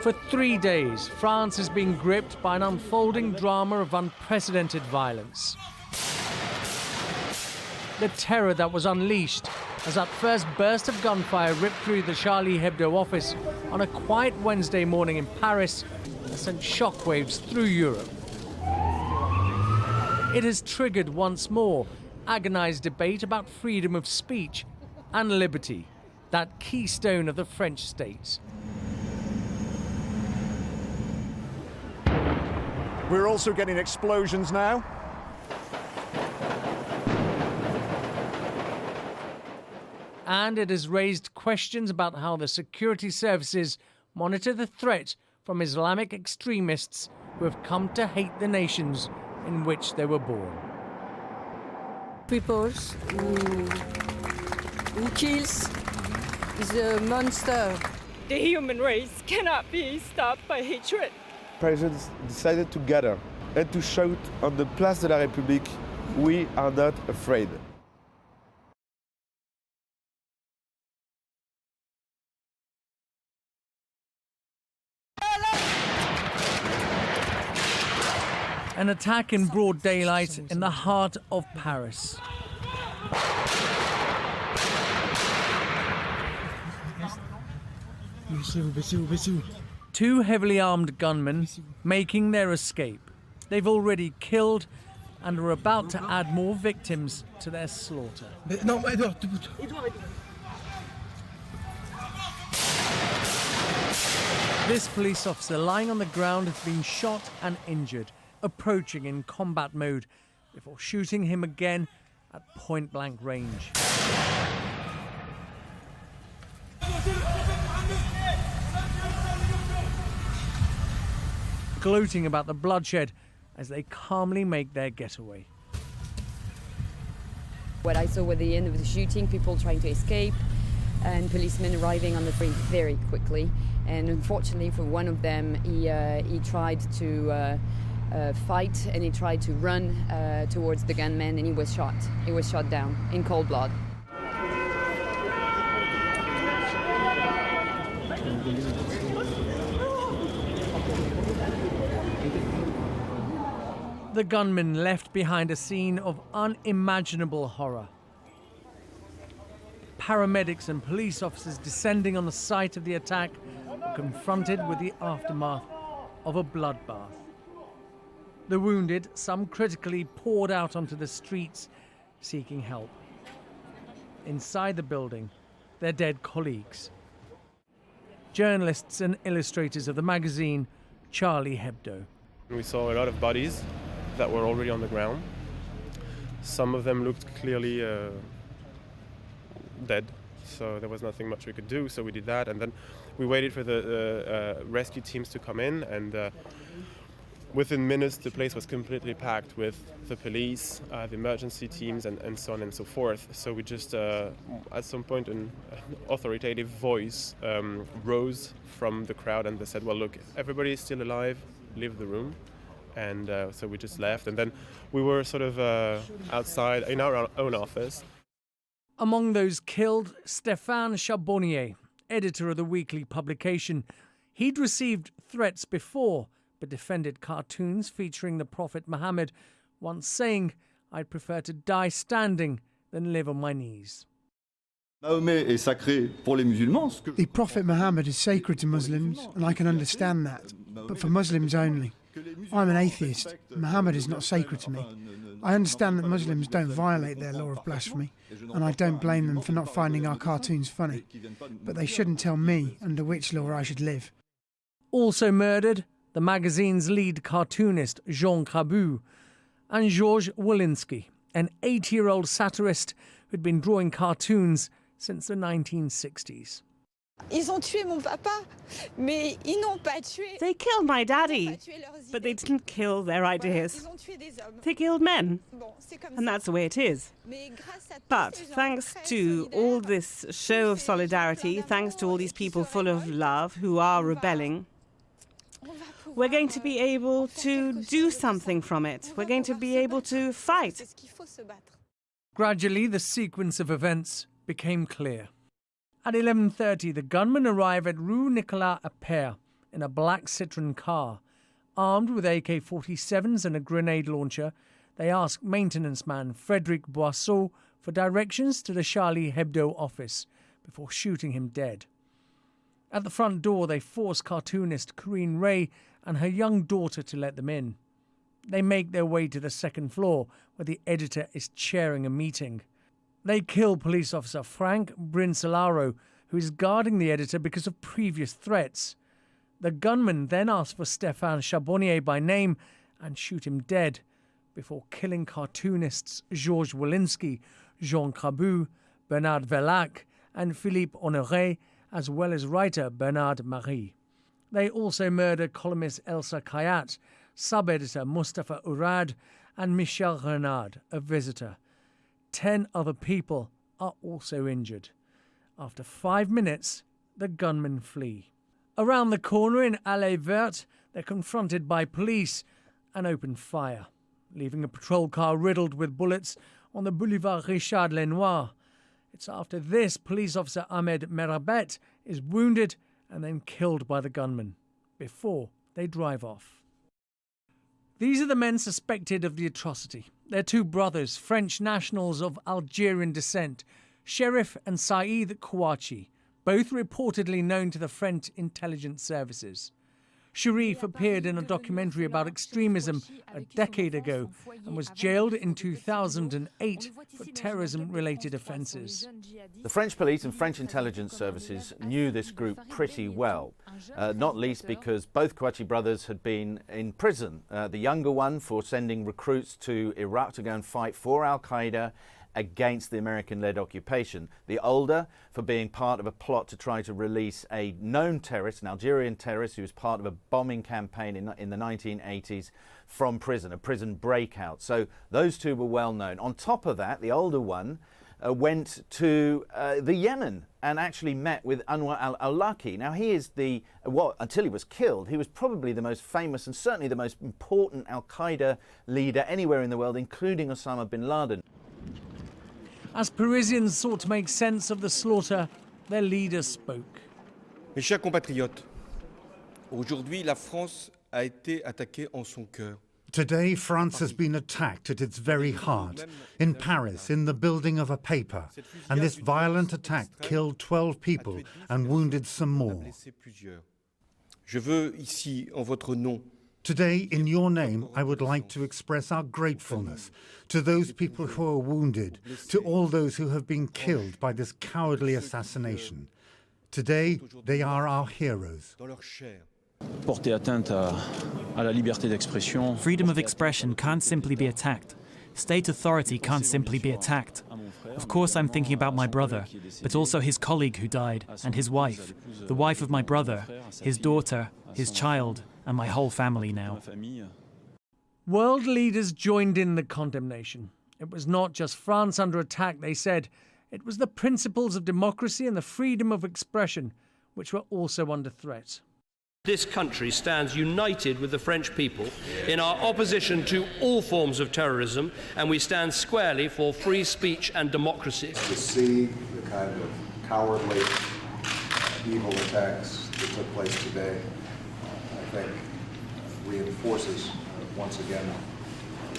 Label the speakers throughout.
Speaker 1: For 3 days, France is being gripped by an unfolding drama of unprecedented violence. The terror that was unleashed as that first burst of gunfire ripped through the Charlie Hebdo office on a quiet Wednesday morning in Paris has sent shockwaves through Europe. It has triggered once more agonized debate about freedom of speech and liberty, that keystone of the French state.
Speaker 2: We're also getting explosions now.
Speaker 1: And it has raised questions about how the security services monitor the threat from Islamic extremists who have come to hate the nations in which they were born.
Speaker 3: People who kills is a monster.
Speaker 4: The human race cannot be stopped by hatred.
Speaker 5: Parisians decided to gather and to shout on the Place de la République, "We are not afraid."
Speaker 1: An attack in broad daylight in the heart of Paris. Two heavily armed gunmen making their escape. They've already killed and are about to add more victims to their slaughter. This police officer lying on the ground has been shot and injured, approaching in combat mode before shooting him again at point-blank range. Gloating about the bloodshed as they calmly make their getaway.
Speaker 6: What I saw at the end of the shooting, people trying to escape and policemen arriving on the street very quickly. And unfortunately for one of them, he tried to fight and he tried to run towards the gunman and he was shot. He was shot down in cold blood.
Speaker 1: The gunman left behind a scene of unimaginable horror. Paramedics and police officers descending on the site of the attack were confronted with the aftermath of a bloodbath. The wounded, some critically, poured out onto the streets seeking help. Inside the building, their dead colleagues. Journalists and illustrators of the magazine Charlie Hebdo.
Speaker 7: We saw a lot of bodies that were already on the ground. Some of them looked clearly dead, so there was nothing much we could do, so we did that. And then we waited for the rescue teams to come in, and within minutes the place was completely packed with the police, the emergency teams, and so on and so forth. So we just, at some point, an authoritative voice rose from the crowd and they said, well, look, everybody is still alive, leave the room. And so we just left, and then we were sort of outside in our own office.
Speaker 1: Among those killed, Stéphane Charbonnier, editor of the weekly publication. He'd received threats before, but defended cartoons featuring the Prophet Muhammad, once saying, "I'd prefer to die standing than live on my knees."
Speaker 8: The
Speaker 9: Prophet Muhammad is sacred to Muslims, and I can understand that, but for Muslims only. I'm an atheist. Muhammad is not sacred to me. I understand that Muslims don't violate their law of blasphemy, and I don't blame them for not finding our cartoons funny. But they shouldn't tell me under which law I should live.
Speaker 1: Also murdered, the magazine's lead cartoonist, Jean Cabou, and Georges Wolinski, an 80-year-old satirist who'd been drawing cartoons since the 1960s.
Speaker 4: Ils ont tué mon papa, mais ils n'ont pas tué.
Speaker 10: They killed my daddy, but they didn't kill their ideas. They killed men, and that's the way it is. But thanks to all this show of solidarity, thanks to all these people full of love who are rebelling, we're going to be able to do something from it. We're going to be able to fight.
Speaker 1: Gradually, the sequence of events became clear. At 11:30, the gunmen arrive at Rue Nicolas Appert, in a black Citroën car. Armed with AK-47s and a grenade launcher, they ask maintenance man Frédéric Boisseau for directions to the Charlie Hebdo office before shooting him dead. At the front door, they force cartoonist Corinne Ray and her young daughter to let them in. They make their way to the second floor, where the editor is chairing a meeting. They kill police officer Frank Brinsolaro, who is guarding the editor because of previous threats. The gunman then asks for Stéphane Charbonnier by name and shoot him dead, before killing cartoonists Georges Wolinski, Jean Cabou, Bernard Verlac, and Philippe Honoré, as well as writer Bernard Marie. They also murder columnist Elsa Kayat, sub-editor Mustafa Urad, and Michel Renard, a visitor. 10 other people are also injured. After 5 minutes, the gunmen flee. Around the corner in Allée Verte, they're confronted by police and open fire, leaving a patrol car riddled with bullets on the Boulevard Richard Lenoir. It's after this police officer Ahmed Merabet is wounded and then killed by the gunmen, before they drive off. These are the men suspected of the atrocity. They're two brothers, French nationals of Algerian descent, Sherif and Saïd Kouachi, both reportedly known to the French intelligence services. Sherif appeared in a documentary about extremism a decade ago and was jailed in 2008 for terrorism-related offences.
Speaker 11: The French police and French intelligence services knew this group pretty well, not least because both Kouachi brothers had been in prison. The younger one for sending recruits to Iraq to go and fight for al-Qaeda against the American-led occupation. The older for being part of a plot to try to release a known terrorist, an Algerian terrorist who was part of a bombing campaign in the 1980s from prison, a prison breakout. So those two were well known. On top of that, the older one went to the Yemen and actually met with Anwar al-Awlaki. Now he is until he was killed, he was probably the most famous and certainly the most important al-Qaeda leader anywhere in the world, including Osama bin Laden.
Speaker 1: As Parisians sought to make sense of the slaughter, their leader spoke.
Speaker 12: Mes chers compatriotes, aujourd'hui la France a été attaquée en son cœur.
Speaker 13: Today, France has been attacked at its very heart, in Paris, in the building of a paper, and this violent attack killed 12 people and wounded some more.
Speaker 12: Je veux ici, en votre nom,
Speaker 13: today, in your name, I would like to express our gratefulness to those people who are wounded, to all those who have been killed by this cowardly assassination. Today, they are our heroes.
Speaker 14: Porter atteinte à la liberté d'expression. Freedom of expression can't simply be attacked. State authority can't simply be attacked. Of course, I'm thinking about my brother, but also his colleague who died, and his wife, the wife of my brother, his daughter, his child, and my whole family now.
Speaker 1: World leaders joined in the condemnation. It was not just France under attack, they said. It was the principles of democracy and the freedom of expression which were also under threat.
Speaker 15: This country stands united with the French people in our opposition to all forms of terrorism, and we stand squarely for free speech and democracy.
Speaker 16: To see the kind of cowardly, evil attacks that took place today, I think reinforces once again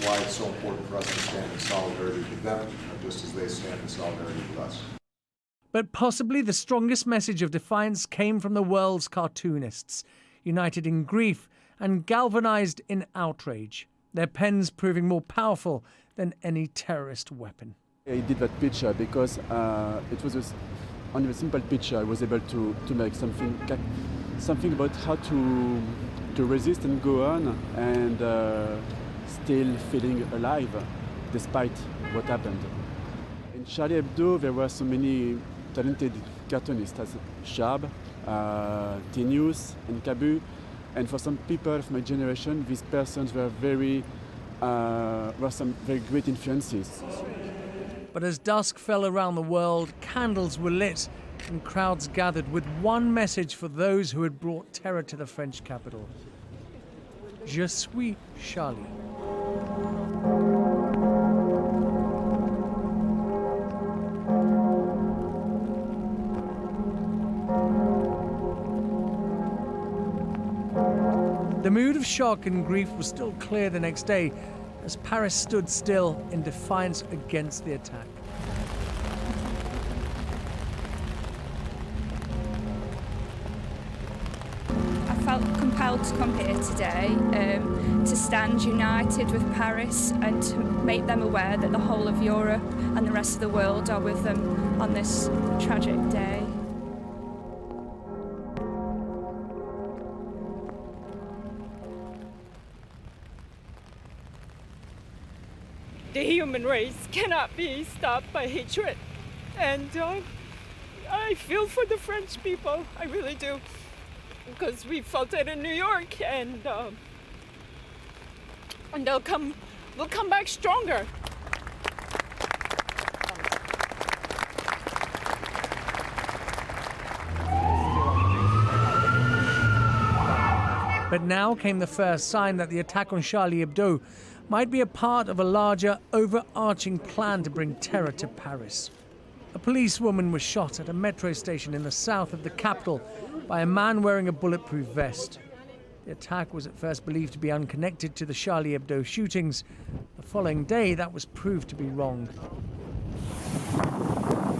Speaker 16: why it's so important for us to stand in solidarity with them, just as they stand in solidarity with us.
Speaker 1: But possibly the strongest message of defiance came from the world's cartoonists, united in grief and galvanized in outrage, their pens proving more powerful than any terrorist weapon.
Speaker 17: I did that pitch because it was only a simple pitch. I was able to make something about how to resist and go on and still feeling alive despite what happened. In Charlie Hebdo, there were so many talented cartoonists as Chab, Tinius, and Cabu, and for some people of my generation, these persons were some very great influences.
Speaker 1: But as dusk fell around the world, candles were lit and crowds gathered with one message for those who had brought terror to the French capital. Je suis Charlie. The mood of shock and grief was still clear the next day as Paris stood still in defiance against the attack.
Speaker 18: I felt compelled to come here today to stand united with Paris and to make them aware that the whole of Europe and the rest of the world are with them on this tragic day.
Speaker 19: The human race cannot be stopped by hatred, and I feel for the French people, I really do, because we felt it in New York, and they'll come back stronger.
Speaker 1: But now came the first sign that the attack on Charlie Hebdo might be a part of a larger, overarching plan to bring terror to Paris. A policewoman was shot at a metro station in the south of the capital by a man wearing a bulletproof vest. The attack was at first believed to be unconnected to the Charlie Hebdo shootings. The following day, that was proved to be wrong.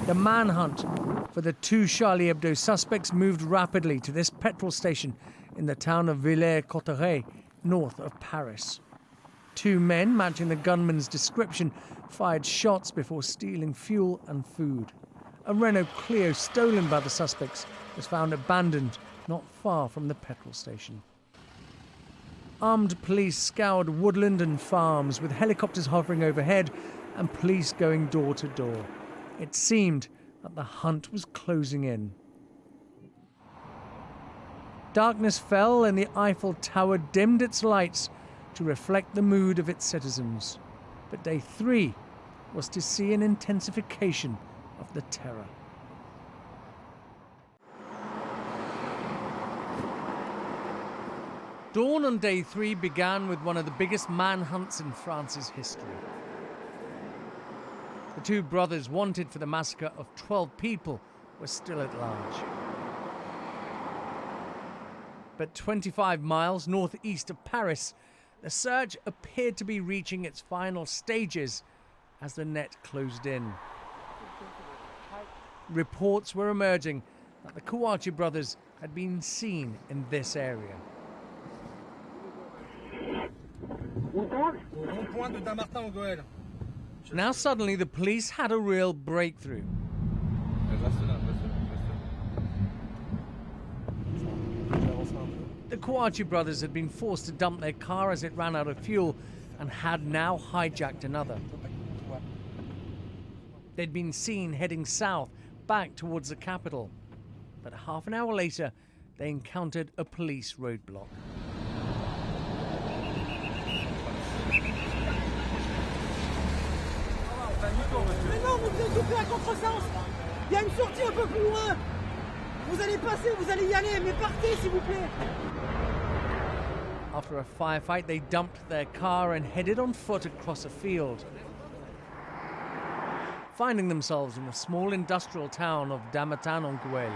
Speaker 1: The manhunt for the two Charlie Hebdo suspects moved rapidly to this petrol station in the town of Villers-Cotterêts, north of Paris. Two men, matching the gunman's description, fired shots before stealing fuel and food. A Renault Clio stolen by the suspects was found abandoned not far from the petrol station. Armed police scoured woodland and farms with helicopters hovering overhead and police going door to door. It seemed that the hunt was closing in. Darkness fell and the Eiffel Tower dimmed its lights to reflect the mood of its citizens. But day 3 was to see an intensification of the terror. Dawn on day 3 began with one of the biggest manhunts in France's history. The two brothers wanted for the massacre of 12 people were still at large. But 25 miles northeast of Paris, the search appeared to be reaching its final stages as the net closed in. Reports were emerging that the Kouachi brothers had been seen in this area. Now suddenly the police had a real breakthrough. The Kouachi brothers had been forced to dump their car as it ran out of fuel and had now hijacked another. They'd been seen heading south, back towards the capital. But half an hour later, they encountered a police roadblock.
Speaker 20: Mais non, vous êtes coupé à contresens. Il y a une sortie un peu plus loin. Vous allez passer, vous allez y aller, mais partez s'il vous plaît.
Speaker 1: After a firefight, they dumped their car and headed on foot across a field. Finding themselves in the small industrial town of Damatan-en-Gouel.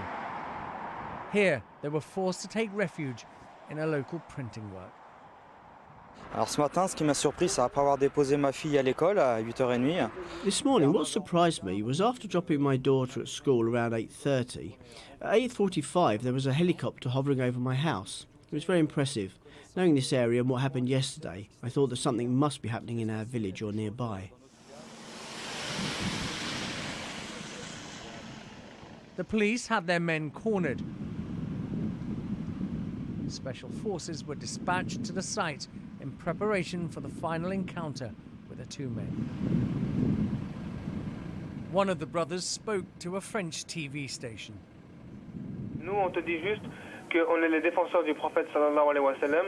Speaker 1: Here, they were forced to take refuge in a local printing work.
Speaker 21: Alors ce matin, ce qui m'a surpris, c'est après avoir déposé ma fille à l'école à 8h30.
Speaker 22: This morning, what surprised me was after dropping my daughter at school around 8:30, at 8:45 there was a helicopter hovering over my house. It was very impressive. Knowing this area and what happened yesterday, I thought that something must be happening in our village or nearby.
Speaker 1: The police had their men cornered. Special forces were dispatched to the site in preparation for the final encounter with the two men. One of the brothers spoke to a French TV station.
Speaker 23: Nous, on te dit juste qu'on est les défenseurs du prophète sallallahu alayhi wa sallam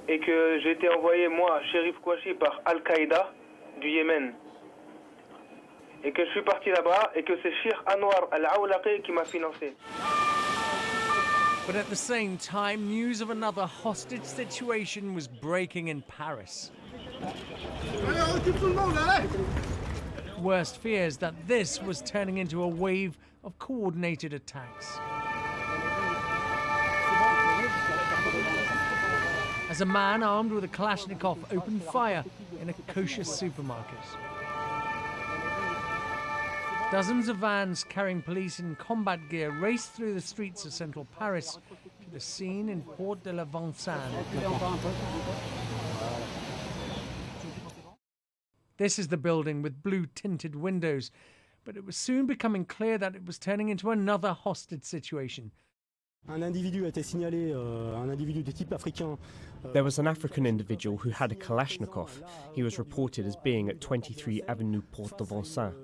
Speaker 23: et que j'ai été envoyé, moi, shérif Kouachi, par Al-Qaïda du Yémen. Et que je suis parti là-bas et que c'est Sheikh Anwar Al-Awlaqi qui m'a financé.
Speaker 1: But at the same time, news of another hostage situation was breaking in Paris. Worst fears that this was turning into a wave of coordinated attacks. as a man armed with a Kalashnikov opened fire in a kosher supermarket. Dozens of vans carrying police in combat gear raced through the streets of central Paris to the scene in Porte de la Vincennes. This is the building with blue-tinted windows, but it was soon becoming clear that it was turning into another hostage situation.
Speaker 2: There was an African individual who had a Kalashnikov. He was reported as being at 23 Avenue Porte de Vincennes.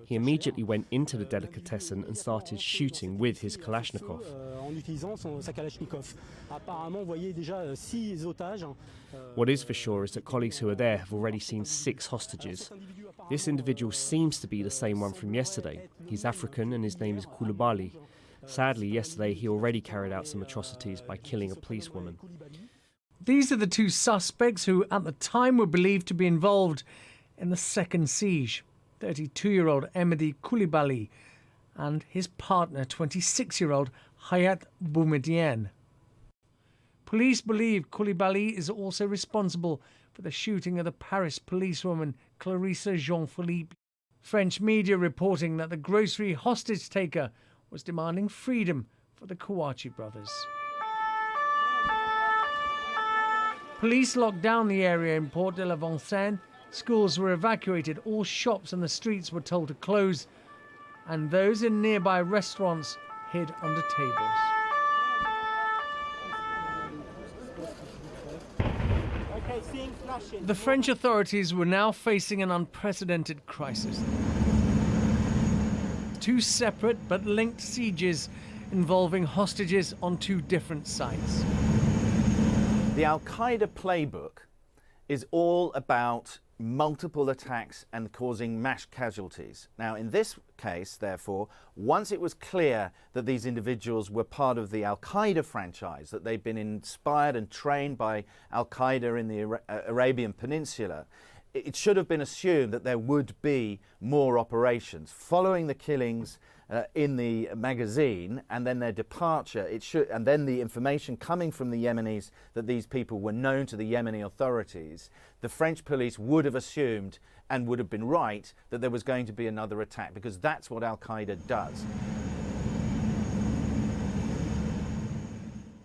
Speaker 2: He immediately went into the delicatessen and started shooting with his Kalashnikov. What is for sure is that colleagues who are there have already seen 6 hostages. This individual seems to be the same one from yesterday. He's African and his name is Koulibaly. Sadly, yesterday he already carried out some atrocities by killing a policewoman.
Speaker 1: These are the 2 suspects who at the time were believed to be involved in the second siege. 32-year-old Emedi Koulibaly and his partner, 26-year-old Hayat Boumediene. Police believe Koulibaly is also responsible for the shooting of the Paris policewoman Clarisse Jean-Philippe. French media reporting that the grocery hostage taker was demanding freedom for the Kouachi brothers. Police locked down the area in Porte de la Vincennes. Schools were evacuated, all shops and the streets were told to close, and those in nearby restaurants hid under tables. The French authorities were now facing an unprecedented crisis. 2 separate but linked sieges involving hostages on 2 different sites.
Speaker 11: The Al-Qaeda playbook is all about multiple attacks and causing mass casualties. Now, in this case, therefore, once it was clear that these individuals were part of the Al-Qaeda franchise, that they'd been inspired and trained by Al-Qaeda in the Arabian Peninsula, it should have been assumed that there would be more operations. Following the killings in the magazine and then their departure, and then the information coming from the Yemenis that these people were known to the Yemeni authorities, the French police would have assumed and would have been right that there was going to be another attack, because that's what Al-Qaeda does.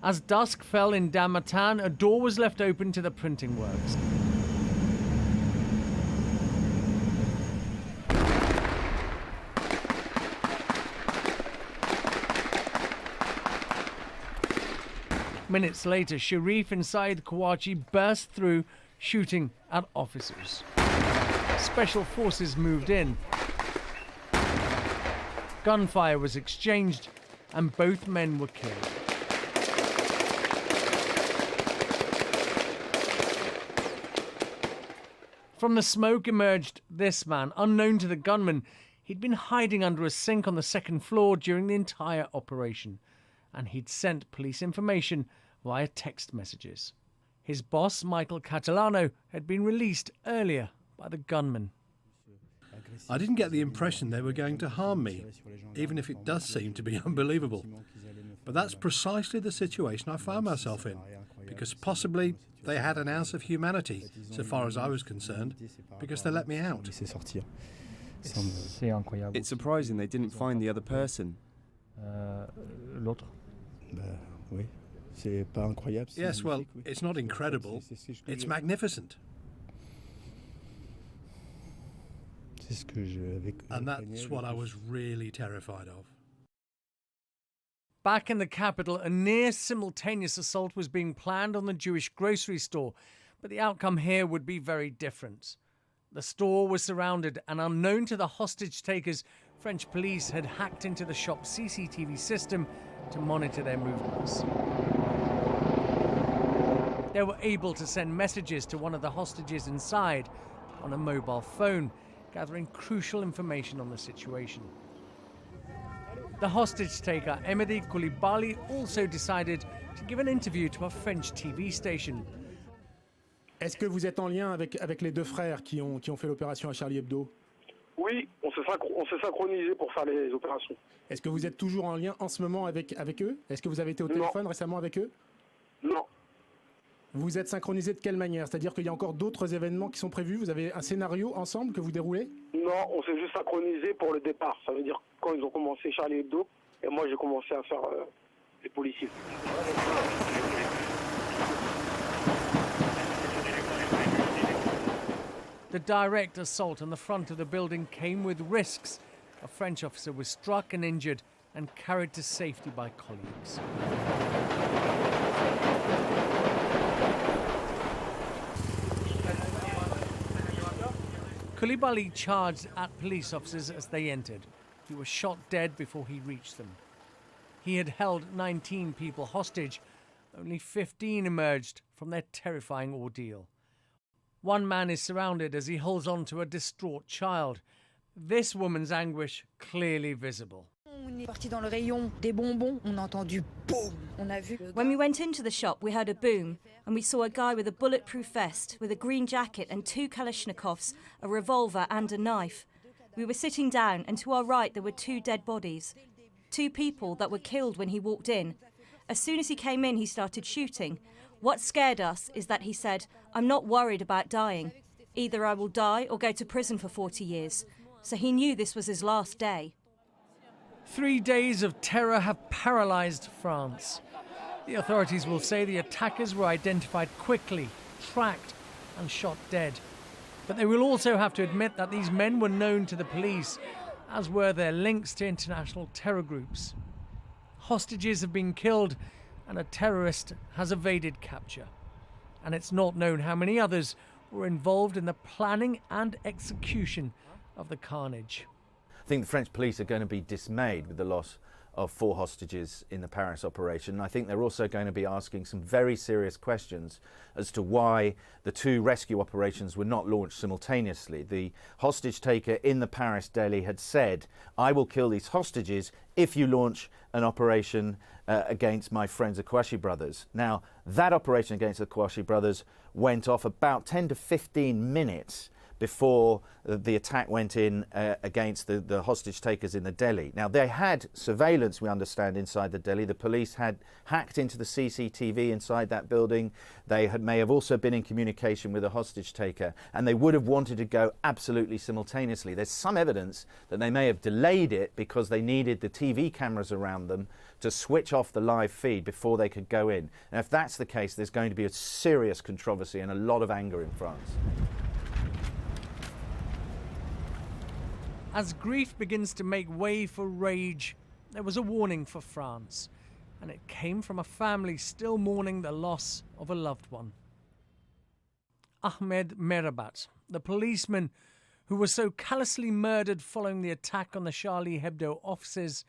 Speaker 1: As dusk fell in Damatan, a door was left open to the printing works. Minutes later, Sharif inside Kouachi burst through, shooting at officers. Special forces moved in. Gunfire was exchanged and both men were killed. From the smoke emerged this man, unknown to the gunman. He'd been hiding under a sink on the 2nd floor during the entire operation, and he'd sent police information via text messages. His boss, Michael Catalano, had been released earlier by the gunman.
Speaker 3: I didn't get the impression they were going to harm me, even if it does seem to be unbelievable. But that's precisely the situation I found myself in, because possibly they had an ounce of humanity, so far as I was concerned, because they let me out.
Speaker 2: It's surprising they didn't find the other person.
Speaker 3: Yes, well, it's not incredible. It's magnificent. And that's what I was really terrified of.
Speaker 1: Back in the capital, a near-simultaneous assault was being planned on the Jewish grocery store, but the outcome here would be very different. The store was surrounded, and unknown to the hostage takers, French police had hacked into the shop's CCTV system to monitor their movements. They were able to send messages to one of the hostages inside on a mobile phone, gathering crucial information on the situation. The hostage taker, Emedi Koulibaly, also decided to give an interview to a French TV station.
Speaker 2: Est-ce que vous êtes en lien avec les 2 frères qui ont fait l'opération à Charlie Hebdo?
Speaker 5: Oui, on s'est synchronisé pour faire les opérations.
Speaker 6: Est-ce que vous êtes toujours en lien en ce moment avec eux? Est-ce que vous avez été au téléphone récemment avec eux?
Speaker 5: Non.
Speaker 6: Vous êtes synchronisé de quelle manière? C'est-à-dire qu'il y a encore d'autres événements qui sont prévus? Vous avez un scénario ensemble que vous déroulez?
Speaker 5: Non, on s'est juste synchronisé pour le départ. Ça veut dire quand ils ont commencé Charlie Hebdo, et moi j'ai commencé à faire les policiers.
Speaker 1: The direct assault on the front of the building came with risks. A French officer was struck and injured and carried to safety by colleagues. Koulibaly charged at police officers as they entered. He was shot dead before he reached them. He had held 19 people hostage. Only 15 emerged from their terrifying ordeal. One man is surrounded as he holds on to a distraught child. This woman's anguish clearly visible.
Speaker 7: When we went into the shop, we heard a boom, and we saw a guy with a bulletproof vest, with a green jacket and 2 Kalashnikovs, a revolver and a knife. We were sitting down, and to our right there were 2 dead bodies. 2 people that were killed when he walked in. As soon as he came in, he started shooting. What scared us is that he said, "I'm not worried about dying. Either I will die or go to prison for 40 years." So he knew this was his last day.
Speaker 1: 3 days of terror have paralysed France. The authorities will say the attackers were identified quickly, tracked and shot dead. But they will also have to admit that these men were known to the police, as were their links to international terror groups. Hostages have been killed and a terrorist has evaded capture. And it's not known how many others were involved in the planning and execution of the carnage.
Speaker 11: I think the French police are going to be dismayed with the loss of 4 hostages in the Paris operation. I think they're also going to be asking some very serious questions as to why the 2 rescue operations were not launched simultaneously. The hostage taker in the Paris deli had said, "I will kill these hostages if you launch an operation against my friends, the Kouachi brothers." Now, that operation against the Kouachi brothers went off about 10 to 15 minutes before the attack went in against the hostage takers in the deli. Now, they had surveillance, we understand, inside the deli. The police had hacked into the CCTV inside that building. They may have also been in communication with the hostage taker, and they would have wanted to go absolutely simultaneously. There's some evidence that they may have delayed it because they needed the TV cameras around them to switch off the live feed before they could go in. And if that's the case, there's going to be a serious controversy and a lot of anger in France.
Speaker 1: As grief begins to make way for rage, there was a warning for France, and it came from a family still mourning the loss of a loved one. Ahmed Merabat, the policeman who was so callously murdered following the attack on the Charlie Hebdo offices,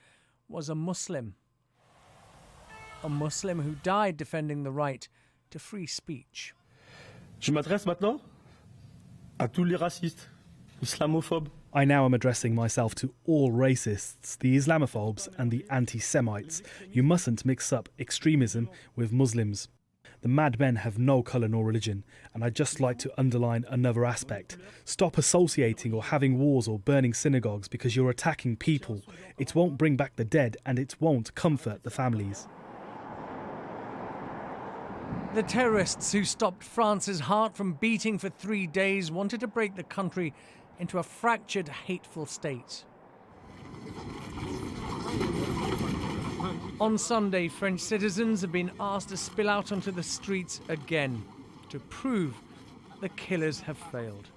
Speaker 1: was a Muslim. A Muslim who died defending the right to free speech.
Speaker 24: Je m'adresse maintenant à tous les racistes, islamophobes.
Speaker 25: I now am addressing myself to all racists, the Islamophobes and the anti-Semites. You mustn't mix up extremism with Muslims. The mad men have no colour nor religion, and I'd just like to underline another aspect. Stop associating or having wars or burning synagogues because you're attacking people. It won't bring back the dead, and it won't comfort the families.
Speaker 1: The terrorists who stopped France's heart from beating for 3 days wanted to break the country into a fractured, hateful state. On Sunday, French citizens have been asked to spill out onto the streets again to prove the killers have failed.